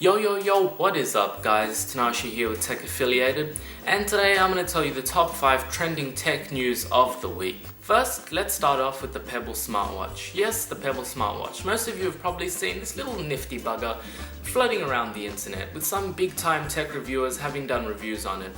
Yo, what is up guys? Tanashi here with Tech Affiliated, and today I'm going to tell you the top 5 trending tech news of the week. First, let's start off with the Pebble smartwatch. Yes, the Pebble smartwatch. Most of you have probably seen this little nifty bugger floating around the internet, with some big time tech reviewers having done reviews on it.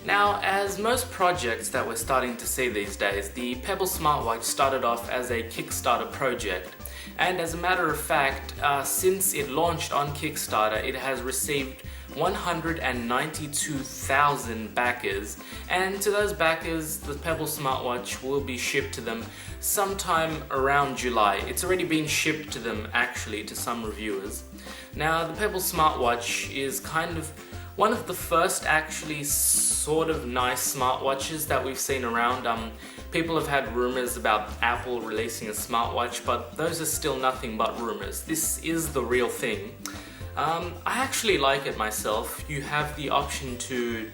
Now, as most projects that we're starting to see these days, the Pebble smartwatch started off as a Kickstarter project. And as a matter of fact, since it launched on Kickstarter, it has received 192,000 backers, and to those backers, the Pebble smartwatch will be shipped to them sometime around July. It's already been shipped to them actually, to some reviewers. Now, the Pebble smartwatch is kind of one of the first actually sort of nice smartwatches that we've seen around. People have had rumors about Apple releasing a smartwatch, but those are still nothing but rumors. This is the real thing. I actually like it myself. You have the option to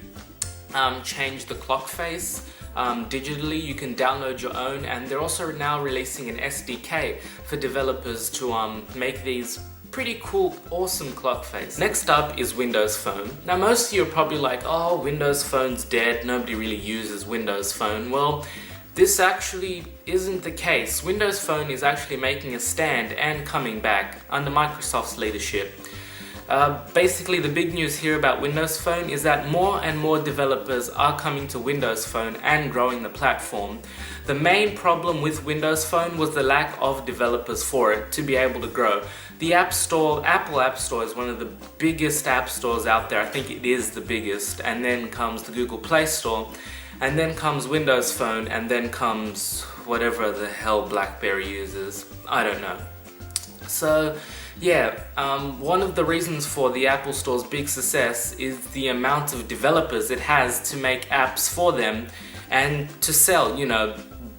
change the clock face digitally. You can download your own, and they're also now releasing an SDK for developers to make these pretty cool, awesome clock face. Next up is Windows Phone. Now, most of you are probably like, oh, Windows Phone's dead, nobody really uses Windows Phone. Well, this actually isn't the case. Windows Phone is actually making a stand and coming back under Microsoft's leadership. Basically, the big news here about Windows Phone is that more and more developers are coming to Windows Phone and growing the platform. The main problem with Windows Phone was the lack of developers for it to be able to grow. The App Store, Apple App Store, is one of the biggest app stores out there. I think it is the biggest. And then comes the Google Play Store. And then comes Windows Phone. And then comes whatever the hell BlackBerry uses. I don't know. So, yeah, one of the reasons for the Apple Store's big success is the amount of developers it has to make apps for them and to sell. You know,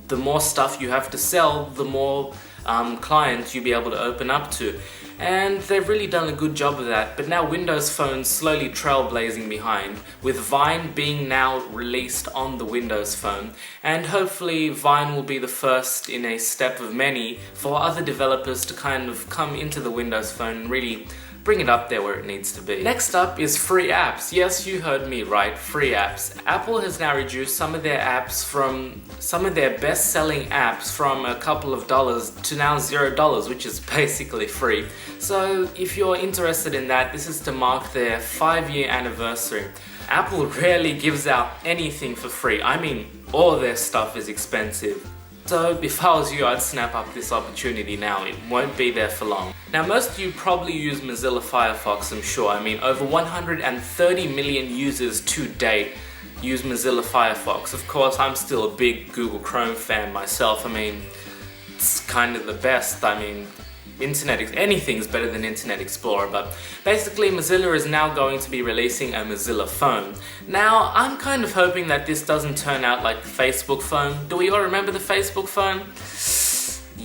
the more stuff you have to sell, the more clients you'll be able to open up to. And they've really done a good job of that. But now Windows Phone's slowly trailblazing behind, with Vine being now released on the Windows Phone. And hopefully Vine will be the first in a step of many for other developers to kind of come into the Windows Phone and really bring it up there where it needs to be. Next up is free apps. Yes, you heard me right, free apps. Apple has now reduced some of their apps from some of their best-selling apps from a couple of dollars to now $0, which is basically free. So if you're interested in that, this is to mark their 5-year anniversary. Apple rarely gives out anything for free. I mean, all their stuff is expensive. So if I was you, I'd snap up this opportunity now. It won't be there for long. Now, most of you probably use Mozilla Firefox, I'm sure. I mean, over 130 million users to date use Mozilla Firefox. Of course, I'm still a big Google Chrome fan myself. I mean, it's kind of the best. I mean, anything's better than Internet Explorer, but basically Mozilla is now going to be releasing a Mozilla phone. Now, I'm kind of hoping that this doesn't turn out like the Facebook phone. Do we all remember the Facebook phone?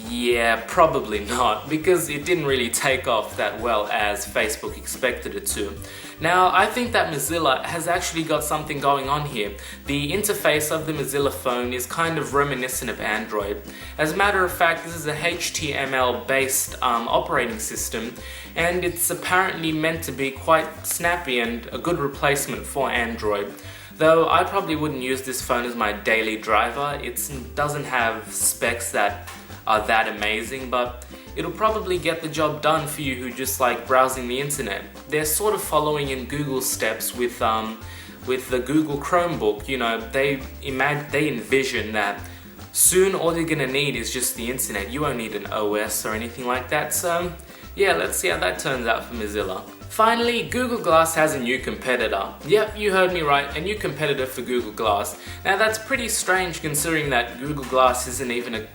Yeah, probably not, because it didn't really take off that well as Facebook expected it to. Now, I think that Mozilla has actually got something going on here. The interface of the Mozilla phone is kind of reminiscent of Android. As a matter of fact, this is a HTML-based operating system, and it's apparently meant to be quite snappy and a good replacement for Android. Though I probably wouldn't use this phone as my daily driver. It doesn't have specs that are that amazing, but it'll probably get the job done for you who just like browsing the internet. They're sort of following in Google's steps with the Google Chromebook. You know, they envision that soon all you're gonna need is just the internet. You won't need an OS or anything like that. So yeah, let's see how that turns out for Mozilla. Finally, Google Glass has a new competitor. Yep, you heard me right, a new competitor for Google Glass. Now that's pretty strange considering that Google Glass isn't even a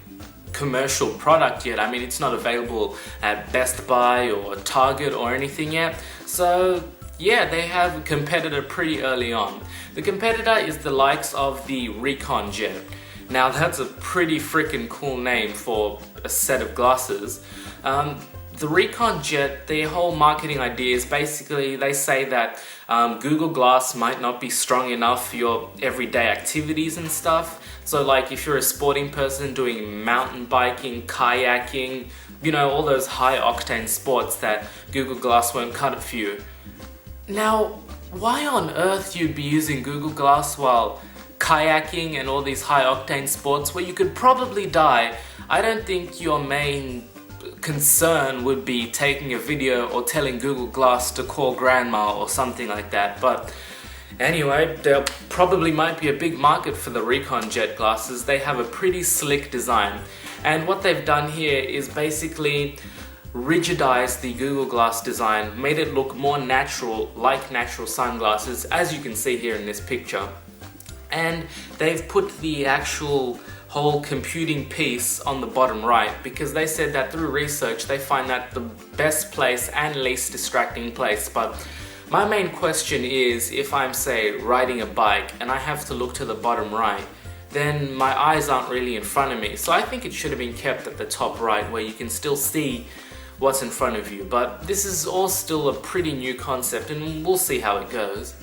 commercial product yet. I mean, it's not available at Best Buy or Target or anything yet. So yeah, they have a competitor pretty early on. The competitor is the likes of the Recon Jet. Now that's a pretty freaking cool name for a set of glasses. The Recon Jet, their whole marketing idea is basically, they say that Google Glass might not be strong enough for your everyday activities and stuff. So like if you're a sporting person doing mountain biking, kayaking, you know, all those high octane sports that Google Glass won't cut it for you. Now, why on earth you'd be using Google Glass while kayaking and all these high octane sports where you could probably die? I don't think your main concern would be taking a video or telling Google Glass to call grandma or something like that. But anyway, there probably might be a big market for the Recon Jet glasses. They have a pretty slick design, and what they've done here is basically rigidized the Google Glass design, made it look more natural, like natural sunglasses, as you can see here in this picture. And they've put the actual whole computing piece on the bottom right, because they said that through research they find that the best place and least distracting place. But my main question is, if I'm, say, riding a bike and I have to look to the bottom right, then my eyes aren't really in front of me. So I think it should have been kept at the top right, where you can still see what's in front of you. But this is all still a pretty new concept, and we'll see how it goes.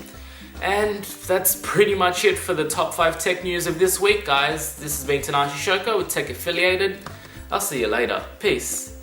And that's pretty much it for the top 5 tech news of this week, guys. This has been Tanashi Shoko with Tech Affiliated. I'll see you later. Peace.